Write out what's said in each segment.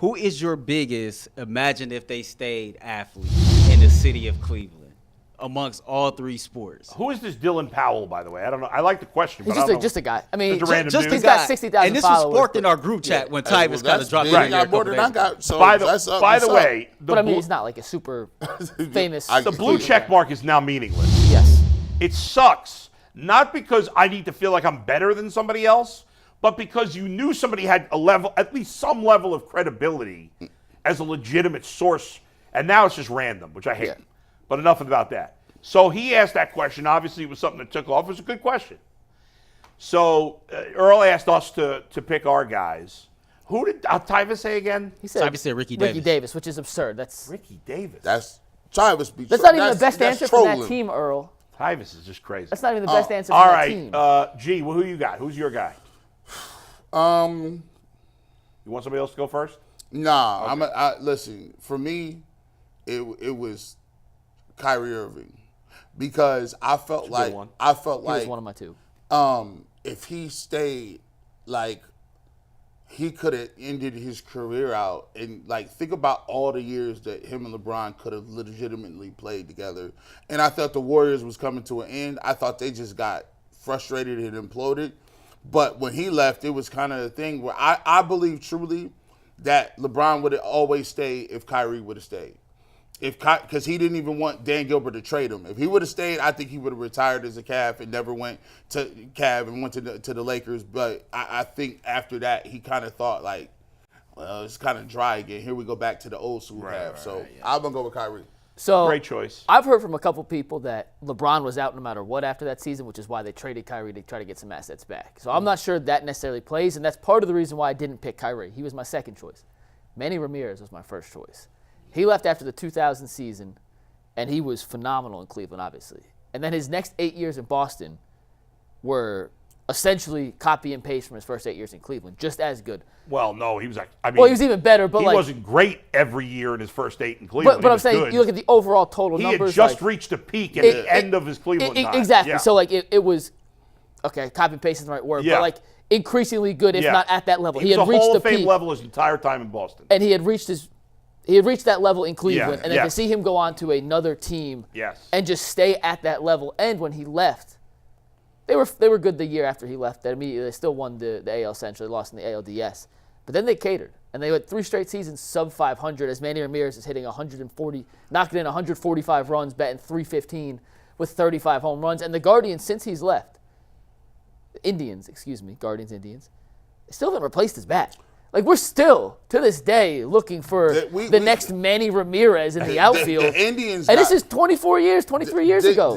Who is your biggest, imagine if they stayed, athlete in the city of Cleveland amongst all three sports? Who is this Dylan Powell, by the way? I don't know. I like the question, but He's just a guy. I mean, just a random dude. He's got 60,000 followers. And this was sparked in our group chat when Tyvis kind of dropped it. He got more than I got. So by the way, but I mean, he's not like a super famous. The blue check mark is now meaningless. Yes. It sucks. Not because I need to feel like I'm better than somebody else, but because you knew somebody had a level, at least some level of credibility as a legitimate source, and now it's just random, which I hate. Yeah. But enough about that. So he asked that question. Obviously, it was something that took off. It was a good question. So Earl asked us to pick our guys. Who did Tyvis say again? He said Tyvis said Ricky Davis. Ricky Davis, which is absurd. That's Ricky Davis. That's Tyvis. That's not even the best answer from that team, Earl. Tyvis is just crazy. That's not even the best answer all from right, that team. G, well, who you got? Who's your guy? You You want somebody else to go first? Nah, Okay. Listen, for me, it was Kyrie Irving because I felt He was one of my two. If he stayed, like, he could have ended his career out. And, like, think about all the years that him and LeBron could have legitimately played together. And I thought the Warriors was coming to an end. I thought they just got frustrated and imploded. But when he left, it was kind of a thing where I believe truly that LeBron would have always stayed if Kyrie would have stayed. Because he didn't even want Dan Gilbert to trade him. If he would have stayed, I think he would have retired as a Cav and never went to Cav and went to the Lakers. But I think after that, he kind of thought, like, well, it's kind of dry again. Here we go back to the old school Cav. So I'm going to go with Kyrie. So great choice. I've heard from a couple people that LeBron was out no matter what after that season, which is why they traded Kyrie to try to get some assets back. So I'm not sure that necessarily plays, and that's part of the reason why I didn't pick Kyrie. He was my second choice. Manny Ramirez was my first choice. He left after the 2000 season, and he was phenomenal in Cleveland, obviously. And then his next 8 years in Boston were essentially copy and paste from his first 8 years in Cleveland, just as good. Well, no, he was like, I mean, well, he was even better, but he like, wasn't great every year in his first 8 in Cleveland. But I'm saying, you look at the overall total he numbers. He had just like, reached a peak at the end of his Cleveland time. Exactly. Yeah. So, like, it was, okay, copy and paste is the right word, but like increasingly good, if not at that level. He had reached Hall the of Fame peak level his entire time in Boston. and he had reached that level in Cleveland, and then to see him go on to another team and just stay at that level. And when he left, they were good the year after he left. Immediately, they still won the AL Central. They lost in the ALDS. But then they catered, and they went 3 straight seasons sub 500 as Manny Ramirez is hitting 140, knocking in 145 runs, batting .315 with 35 home runs. And the Guardians, since he's left, Indians, they still haven't replaced his bat. Like, we're still, to this day, looking for the next Manny Ramirez in the outfield. The Indians and this is 23 years ago.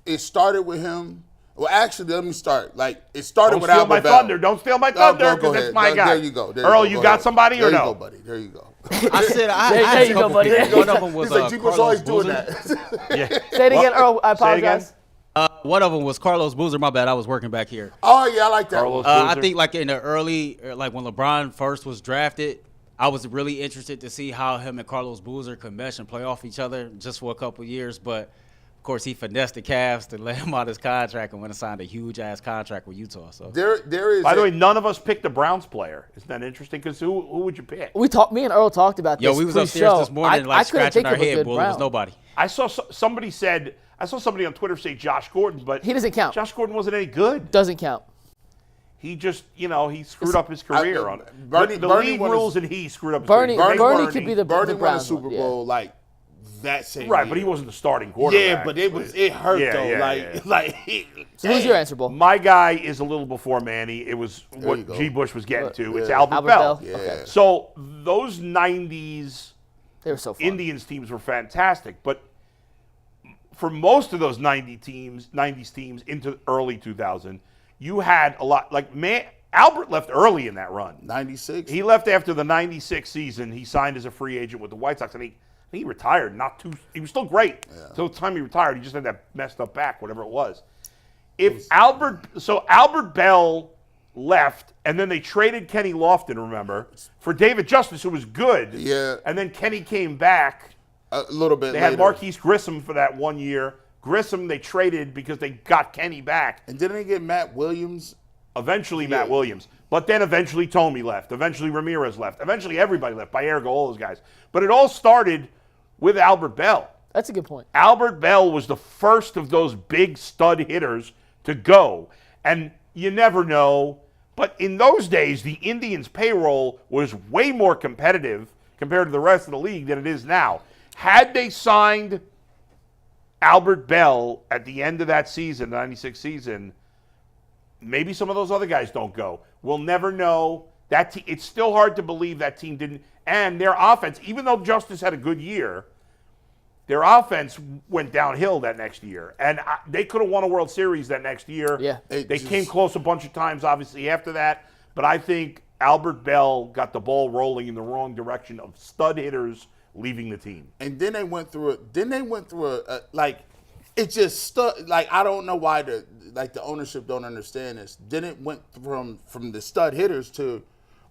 It started with him. Well, actually, let me start. Like, it started with Albert Bell. Don't steal my thunder, because it's my guy. There you go. Earl, you got somebody or no? There you go, buddy. There you go. I said, there you go, buddy. One of them was He's like, Jeepers always doing Boozer. that. Say it again, Earl. I apologize. One of them was Carlos Boozer. My bad. I was working back here. Oh, yeah, I like that. I think like in the early, like when LeBron first was drafted, I was really interested to see how him and Carlos Boozer could mesh and play off each other just for a couple of years. But, of course, he finessed the Cavs to let him out his contract and went and signed a huge-ass contract with Utah. So there is. By the way, none of us picked a Browns player. Isn't that interesting? Because who would you pick? Me and Earl talked about this. Yo, we was upstairs this morning scratching our head, boy. There was nobody. I saw somebody on Twitter say Josh Gordon, but he doesn't count. Josh Gordon wasn't any good. Doesn't count. He just, he screwed up his career on it. Bernie league rules and he screwed up his career. Bernie could be the Bernie the won a Browns Super Bowl like that same right, year. but he wasn't the starting quarterback. Yeah, but it hurt though. So who's your answer, Bull? My guy is a little before Manny. It was what G. Bush was getting to. It's Albert Bell. Yeah. Okay. So those 90s they were so fun. Indians teams were fantastic, but for most of those 90s teams into early 2000, you had a lot. Like Albert left early in that run. 96. He left after the 96 season. He signed as a free agent with the White Sox, and he retired. He was still great. Yeah. Till the time he retired, he just had that messed up back, whatever it was. Albert Bell left, and then they traded Kenny Lofton, remember, for David Justice, who was good. Yeah. And then Kenny came back. A little bit They later. had Marquise Grissom for that 1 year. Grissom they traded because they got Kenny back. And didn't they get Matt Williams Eventually Matt Williams. But then eventually Tomey left. Eventually Ramirez left. Eventually everybody left. Baerga, all those guys. But it all started with Albert Belle. That's a good point. Albert Belle was the first of those big stud hitters to go. And you never know. But in those days, the Indians' payroll was way more competitive compared to the rest of the league than it is now. Had they signed Albert Belle at the end of that season, the 96 season, maybe some of those other guys don't go. We'll never know. It's still hard to believe that team didn't. And their offense, even though Justice had a good year, their offense went downhill that next year. And they could have won a World Series that next year. Yeah. They came close a bunch of times, obviously, after that. But I think Albert Belle got the ball rolling in the wrong direction of stud hitters leaving the team. And then they went through it. It just stuck. Like, I don't know why the ownership don't understand this. Then it went from the stud hitters to,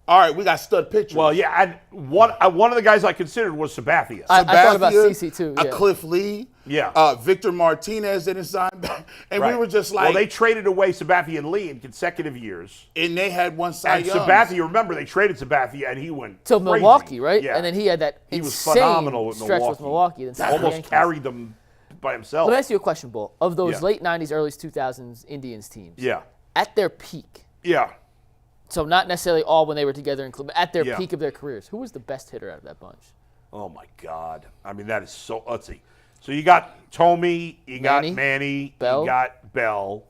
all right, we got stud pitchers. Well, yeah, and one of the guys I considered was Sabathia. I thought about CC too. Yeah. Cliff Lee. Yeah. Victor Martinez didn't sign back. And we were just like. Well, they traded away Sabathia and Lee in consecutive years. And they had one Cy Young. Sabathia, remember, they traded Sabathia and he went to crazy. Milwaukee, right? Yeah. And then he had that he was insane phenomenal with stretch with Milwaukee. Then almost carried them by himself. Let me ask you a question, Bull. Of those late 90s, early 2000s Indians teams, at their peak, so not necessarily all when they were together in club, but at their peak of their careers, who was the best hitter out of that bunch? Oh, my God. I mean, that is so – let's see. So you got Tomey, you got Manny, Belle. You got Belle,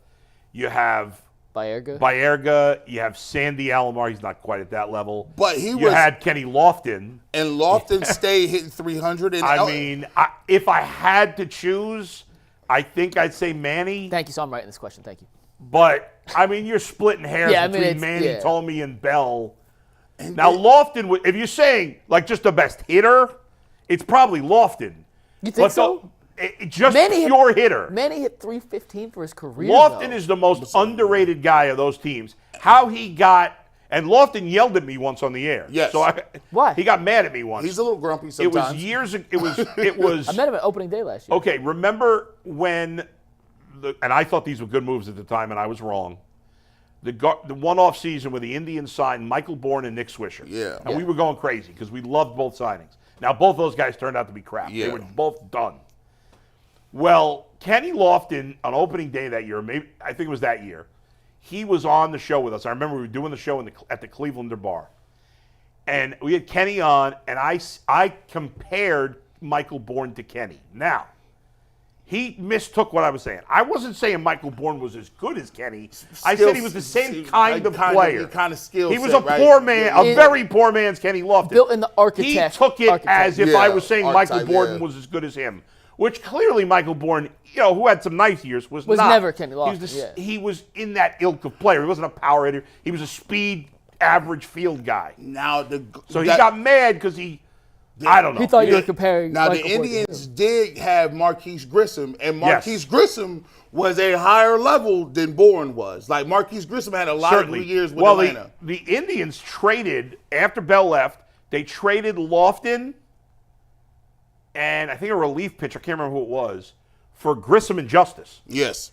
you have Baerga, you have Sandy Alomar. He's not quite at that level. But you had Kenny Lofton. And Lofton stayed hitting 300. If I had to choose, I think I'd say Manny. Thank you. So I'm writing this question. Thank you. But, I mean, you're splitting hairs between Manny, Tomey, and Belle. Now, Lofton, if you're saying, like, just the best hitter, it's probably Lofton. You think so? Just pure hitter. Manny hit 315 for his career. Lofton is the most underrated guy of those teams. How he got, and Lofton yelled at me once on the air. Yes. So why? He got mad at me once. He's a little grumpy sometimes. It was years ago. It was. I met him at opening day last year. Okay, remember when, and I thought these were good moves at the time, and I was wrong. The one-off season where the Indians signed Michael Bourne and Nick Swisher. Yeah. And we were going crazy because we loved both signings. Now, both those guys turned out to be crap. Yeah. They were both done. Well, Kenny Lofton, on opening day that year, maybe I think it was that year, he was on the show with us. I remember we were doing the show at the Clevelander Bar. And we had Kenny on, and I compared Michael Bourne to Kenny. Now, he mistook what I was saying. I wasn't saying Michael Bourne was as good as Kenny. I said he was the same kind of player. Kind of skill He was a poor man, a very poor man's Kenny Lofton. Built in the architect. He took it as if I was saying Michael Bourne was as good as him, which clearly Michael Bourne, who had some nice years, was not. Never Kenny Lofton. He was in that ilk of player. He wasn't a power hitter. He was a speed, average field guy. Now he got mad because I don't know. He thought you were comparing. Now, the Indians did have Marquise Grissom, and Marquise Grissom was a higher level than Bourne was. Like, Marquise Grissom had a lot of good years with Atlanta. The Indians traded, after Bell left, they traded Lofton and I think a relief pitcher, I can't remember who it was, for Grissom and Justice. Yes.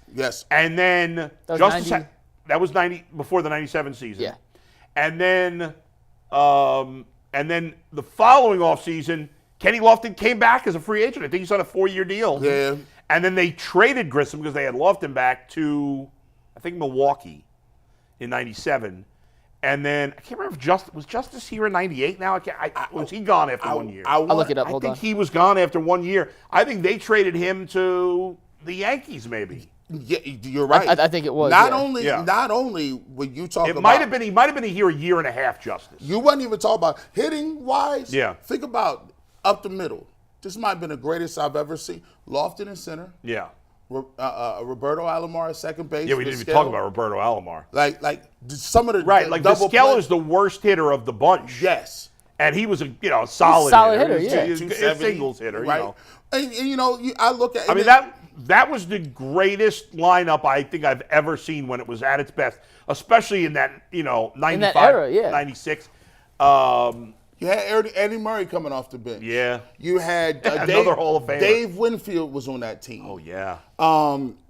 And then Justice that was 90 before the 97 season. Yeah. And then the following offseason, Kenny Lofton came back as a free agent. I think he signed a 4-year deal. Yeah. And then they traded Grissom because they had Lofton back to, I think, Milwaukee in 97. And then, I can't remember if was Justice here in 98 now? Was he gone after 1 year? I'll look it up. I think he was gone after 1 year. I think they traded him to the Yankees, maybe. Yeah, you're right. I think it was. Not only when you talk about, he might have been here a year and a half, Justice. You wasn't even talking about hitting wise. Yeah. Think about up the middle. This might have been the greatest I've ever seen. Lofton in center. Yeah. Roberto Alomar at second base. Yeah, we didn't even talk about Roberto Alomar. Like some of the Vizquel is the worst hitter of the bunch. Yes. And he was a solid hitter. He's a singles hitter, right? And I look at. I mean that was the greatest lineup I think I've ever seen when it was at its best, especially in that 95, in that era, 96. You had Eddie Murray coming off the bench. Yeah. You had another Hall of Famer. Dave Winfield was on that team. Oh yeah.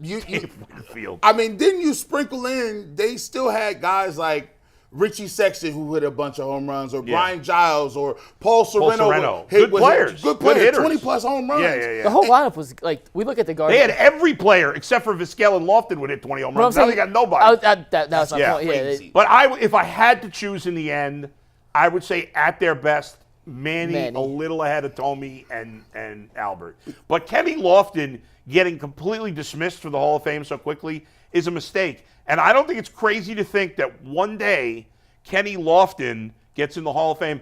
Dave Winfield. I mean, didn't you sprinkle in? They still had guys like Richie Sexton who hit a bunch of home runs, or Brian Giles, or Paul Sorrento. Good players. Good players. 20+ home runs. Yeah. The whole lineup was like, we look at the Guardians. They had every player except for Vizquel and Lofton would hit 20 home runs. Now they got nobody. That's my point. Yeah, but if I had to choose in the end, I would say at their best, Manny. A little ahead of Tommy and Albert. But Kenny Lofton getting completely dismissed for the Hall of Fame so quickly is a mistake. And I don't think it's crazy to think that one day Kenny Lofton gets in the Hall of Fame.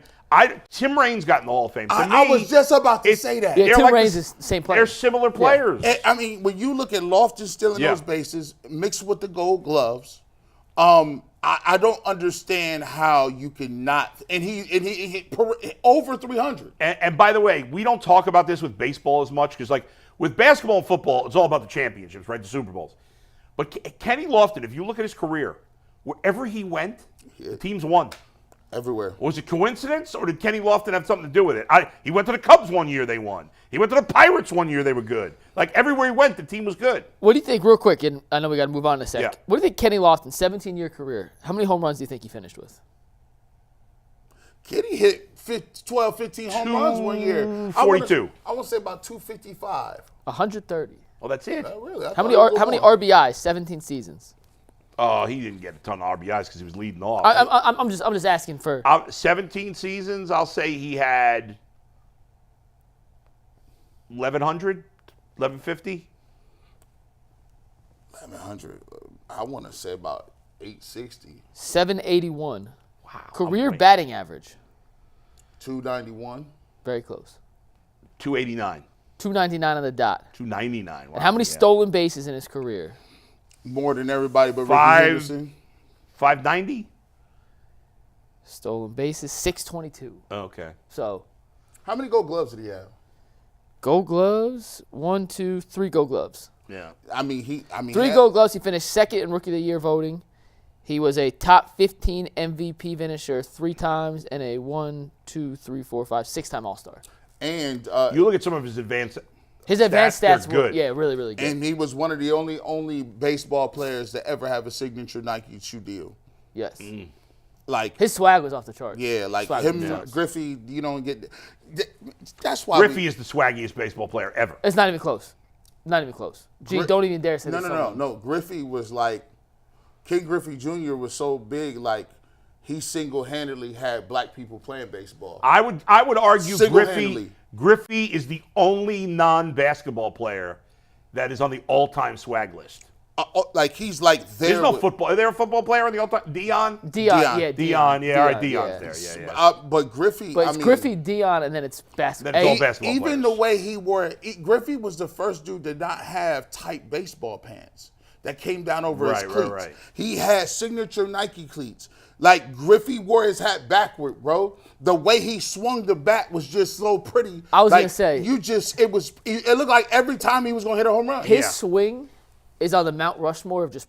Tim Raines got in the Hall of Fame. I was just about to say that. Yeah, Tim Raines is the same player. They're similar players. Yeah. I mean, when you look at Lofton stealing those bases mixed with the Gold Gloves, I don't understand how you cannot. And he hit over 300. And by the way, we don't talk about this with baseball as much because, like, with basketball and football, it's all about the championships, right? The Super Bowls. But Kenny Lofton, if you look at his career, wherever he went, the teams won. Everywhere. Was it coincidence, or did Kenny Lofton have something to do with it? He went to the Cubs one year, they won. He went to the Pirates one year, they were good. Like, everywhere he went, the team was good. What do you think, real quick, and I know we got to move on in a sec. Yeah. What do you think Kenny Lofton, 17-year career, how many home runs do you think he finished with? Kenny hit 12, 15 home runs one year. 42. I want to say about 255. 130. Oh, that's it? Really? How many RBIs, 17 seasons? Oh, he didn't get a ton of RBIs because he was leading off. I'm just asking for 17 seasons. I'll say he had 1,100, 1,150. 1,100. I want to say about 860. 781. Wow. Career batting average. 291. Very close. 289. 299 on the dot. 299. Wow. And how many stolen bases in his career? More than everybody but Ricky Henderson. 590? Stolen bases, 622. Okay. So. How many Gold Gloves did he have? Gold Gloves, 1, 2, 3 Gold Gloves. Yeah. I mean, 3 Gold Gloves. He finished second in Rookie of the Year voting. He was a top 15 MVP finisher 3 times and a 1, 2, 3, 4, 5, 6-time All-Star. And you look at some of his advanced stats were good. Yeah, really, really good. And he was one of the only baseball players to ever have a signature Nike shoe deal. Yes. Like his swag was off the charts. Yeah, like Griffey, you don't get. That's why Griffey is the swaggiest baseball player ever. It's not even close. Not even close. Gee, don't even dare say that. No. Griffey was like, King Griffey Jr. was so big, like he single-handedly had black people playing baseball. I would argue Griffey is the only non-basketball player that is on the all-time swag list. Like he's like there. There's no football. Is there a football player on the all-time? Dion. Yeah, Dion. Yeah, all right, Dion's there. Yeah. But Griffey. But it's Griffey, Dion, and then it's basketball. Then it's all basketball even players. the way he wore it, Griffey was the first dude to not have tight baseball pants that came down over his cleats. Right. He had signature Nike cleats. Like Griffey wore his hat backward, bro. The way he swung the bat was just so pretty. I was gonna say it looked like every time he was gonna hit a home run. His swing is on the Mount Rushmore of just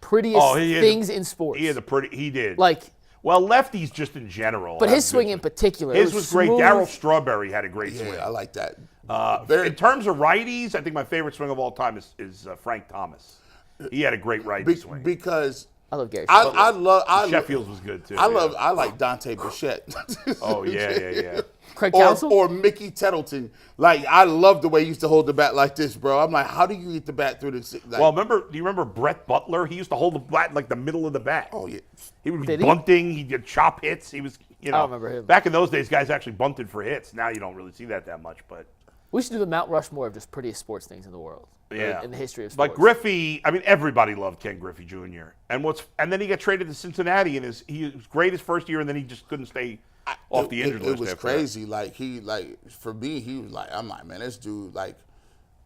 prettiest things in sports. He did. Well, lefties just in general. But his swing in particular. His was great. Darryl Strawberry had a great swing. Yeah, I like that. In terms of righties, I think my favorite swing of all time is Frank Thomas. He had a great righty swing. Because I love Gary. Sheffield's was good too. I like Dante Bichette. Oh yeah. Craig Counsell? Or Mickey Tettleton. Like, I love the way he used to hold the bat like this, bro. I'm like, how do you get the bat through this? Like, do you remember Brett Butler? He used to hold the bat like the middle of the bat. Oh, yeah. He would be bunting. He did chop hits. He was, I don't remember him. Back in those days, guys actually bunted for hits. Now you don't really see that much, but. We should do the Mount Rushmore of just prettiest sports things in the world. Yeah. In the history of sports. Like Griffey, I mean, everybody loved Ken Griffey Jr. And then he got traded to Cincinnati, and he was great his first year, and then he just couldn't stay off the injured list. It was crazy. Like for me, he was like, I'm like, man, this dude, like,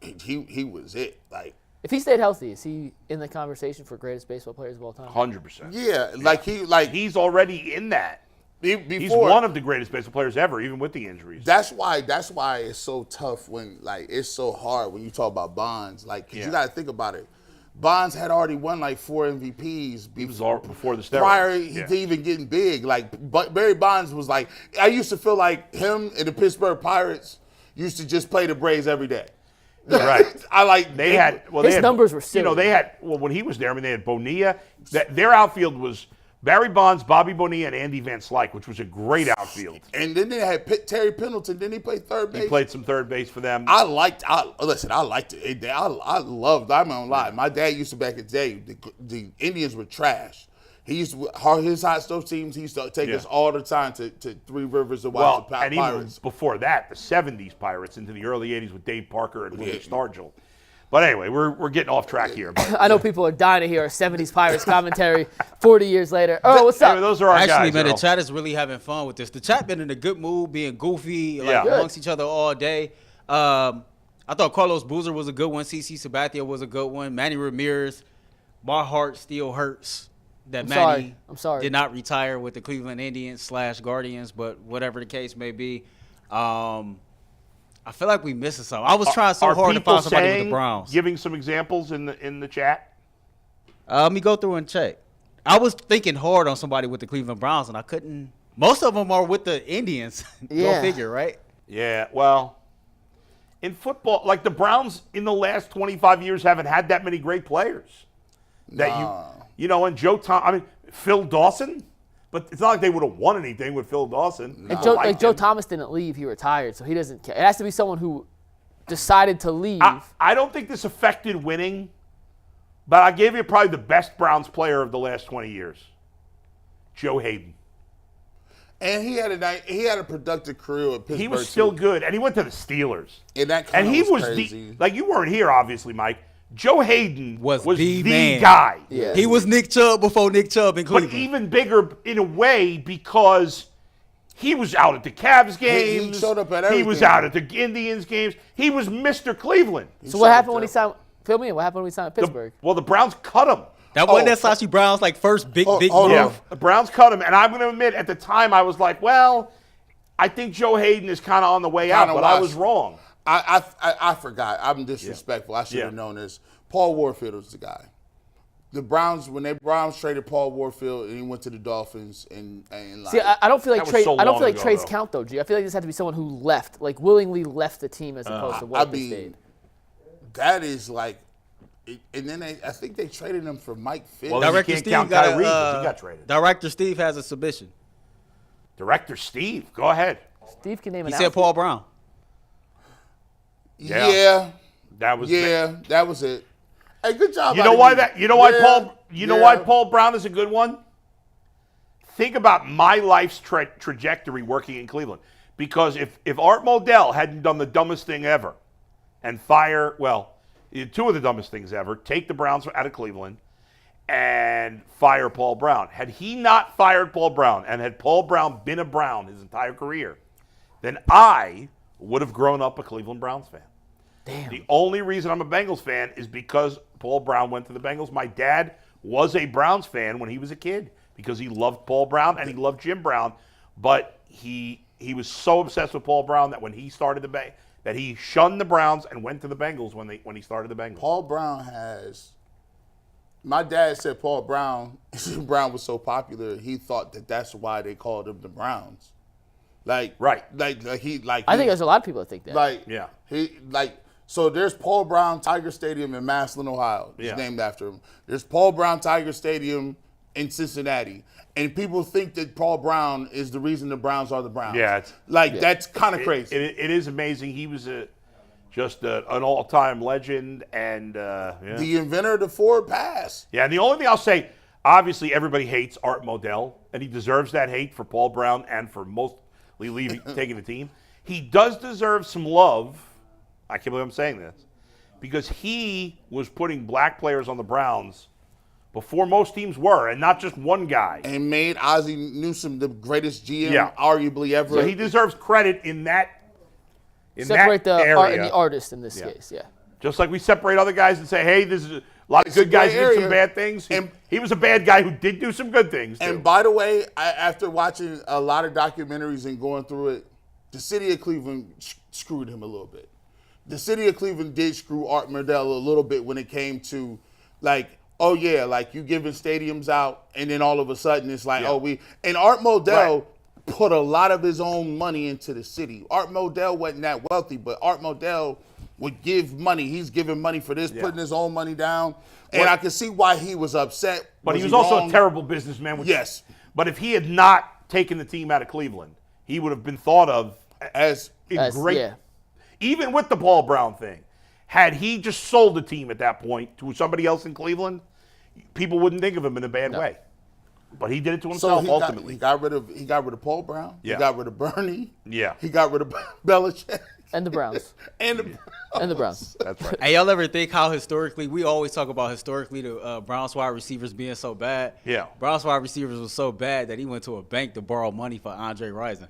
he was it. Like, if he stayed healthy, is he in the conversation for greatest baseball players of all time? 100%. Yeah, he's already in that. He's one of the greatest baseball players ever, even with the injuries. That's why it's so tough when, like, it's so hard when you talk about Bonds. Like, 'cause you got to think about it. Bonds had already won like 4 MVPs. He was all before the steroids. Prior to even getting big. But Barry Bonds was like, I used to feel like him and the Pittsburgh Pirates used to just play the Braves every day. Right. His numbers were silly. When he was there, I mean, they had Bonilla. Their outfield was Barry Bonds, Bobby Bonilla, and Andy Van Slyke, which was a great outfield. And then they had Terry Pendleton. Didn't he play third base? He played some third base for them. I liked it. I loved, I'm not gonna lie. My dad used to back in the day, the Indians were trash. He used to, his hot stove teams, he used to take us all the time to Three Rivers to watch the Pirates. And even before that, the 70s Pirates into the early 80s with Dave Parker and Willie Stargell. But anyway, we're getting off track here. I know people are dying to hear a 70s Pirates commentary 40 years later. Oh, what's up? Those are our guys. Actually, man, the chat is really having fun with this. The chat been in a good mood, being goofy amongst each other all day. I thought Carlos Boozer was a good one. CC Sabathia was a good one. Manny Ramirez. My heart still hurts that Manny did not retire with the Cleveland Indians / Guardians, but whatever the case may be. I feel like we missing something. I was trying so hard to find somebody with the Browns. Giving some examples in the chat? Let me go through and check. I was thinking hard on somebody with the Cleveland Browns, and I couldn't. Most of them are with the Indians. Go figure, right? Yeah, well, in football, like the Browns in the last 25 years haven't had that many great players. And Phil Dawson. But it's not like they would have won anything with Phil Dawson. And Joe Thomas didn't leave; he retired, so he doesn't care. It has to be someone who decided to leave. I don't think this affected winning, but I gave you probably the best Browns player of the last 20 years, Joe Hayden. And he had a productive career at Pittsburgh. He was still good, and he went to the Steelers. And that kind of was crazy. Like you weren't here, obviously, Mike. Joe Hayden was the man. guy. Yeah. He was Nick Chubb before Nick Chubb in Cleveland. But even bigger in a way because he was out at the Cavs games. He showed up at everything. He was out at the Indians games. He was Mr. Cleveland. So what happened when he signed? Fill me in. What happened when he signed Pittsburgh? The Browns cut him. That wasn't that Sashi Brown's first big move. Yeah, the Browns cut him, and I'm going to admit at the time I was like, well, I think Joe Hayden is kind of on the way out, but I was wrong. I forgot. I'm disrespectful. I should have known this. Paul Warfield was the guy. The Browns, when Browns traded Paul Warfield and he went to the Dolphins See, I don't feel like trades though. count though, G. I feel like this had to be someone who left, willingly left the team as opposed to what they stayed. That is and then I think they traded him for Mike Fitz. Well, Director Steve count Kyrie because he got traded. Director Steve has a submission. Director Steve, go ahead. Steve can name it. He said Paul Brown. Yeah. That was it. Hey, good job. You know why Paul Brown is a good one? Think about my life's trajectory working in Cleveland. Because if Art Modell hadn't done the dumbest thing ever and two of the dumbest things ever, take the Browns out of Cleveland and fire Paul Brown. Had he not fired Paul Brown and had Paul Brown been a Brown his entire career, then I would have grown up a Cleveland Browns fan. Damn. The only reason I'm a Bengals fan is because Paul Brown went to the Bengals. My dad was a Browns fan when he was a kid because he loved Paul Brown and he loved Jim Brown, but he was so obsessed with Paul Brown that when he started that he shunned the Browns and went to the Bengals when he started the Bengals. Paul Brown my dad said Paul Brown was so popular, he thought that's why they called him the Browns. Right. I think there's a lot of people that think that. So there's Paul Brown Tiger Stadium in Massillon, Ohio. It's named after him. There's Paul Brown Tiger Stadium in Cincinnati. And people think that Paul Brown is the reason the Browns are the Browns. Yeah. That's kind of crazy. It is amazing. He was just an all-time legend and the inventor of the forward pass. Yeah, and the only thing I'll say, obviously everybody hates Art Modell, and he deserves that hate for Paul Brown and for mostly taking the team. He does deserve some love. I can't believe I'm saying this, because he was putting black players on the Browns before most teams were, and not just one guy. And made Ozzie Newsome the greatest GM arguably ever. So he deserves credit in that Separate the area. art and the artist in this case, Just like we separate other guys and say, hey, this is a lot of good guys who did some bad things. He was a bad guy who did do some good things, too. And by the way, after watching a lot of documentaries and going through it, the city of Cleveland screwed him a little bit. The city of Cleveland did screw Art Modell a little bit when it came to like, oh yeah, like you giving stadiums out, and then all of a sudden it's like, Yeah. and Art Modell Right. put a lot of his own money into the city. Art Modell wasn't that wealthy, but Art Modell would give money. He's giving money for this, putting his own money down, and I can see why he was upset. But he was also a terrible businessman. Yes. But if he had not taken the team out of Cleveland, he would have been thought of as great. Yeah. Even with the Paul Brown thing, had he just sold the team at that point to somebody else in Cleveland, people wouldn't think of him in a bad way. But he did it to himself ultimately. He got rid of Paul Brown. Yeah. He got rid of Bernie. Yeah. He got rid of Belichick. And the Browns. And the Browns. That's right. Hey, y'all ever think how historically, we always talk about historically the Browns wide receivers being so bad. Yeah. Browns wide receivers was so bad that he went to a bank to borrow money for Andre Rison.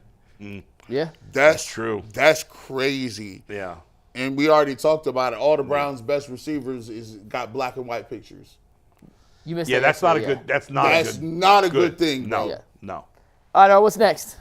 Yeah. That's true. That's crazy. Yeah. And we already talked about it. All the Browns' best receivers got black and white pictures. You missed Yeah, that that's not a yesterday, good. That's not That's a good. not a good thing. No. bro. No. All right, what's next?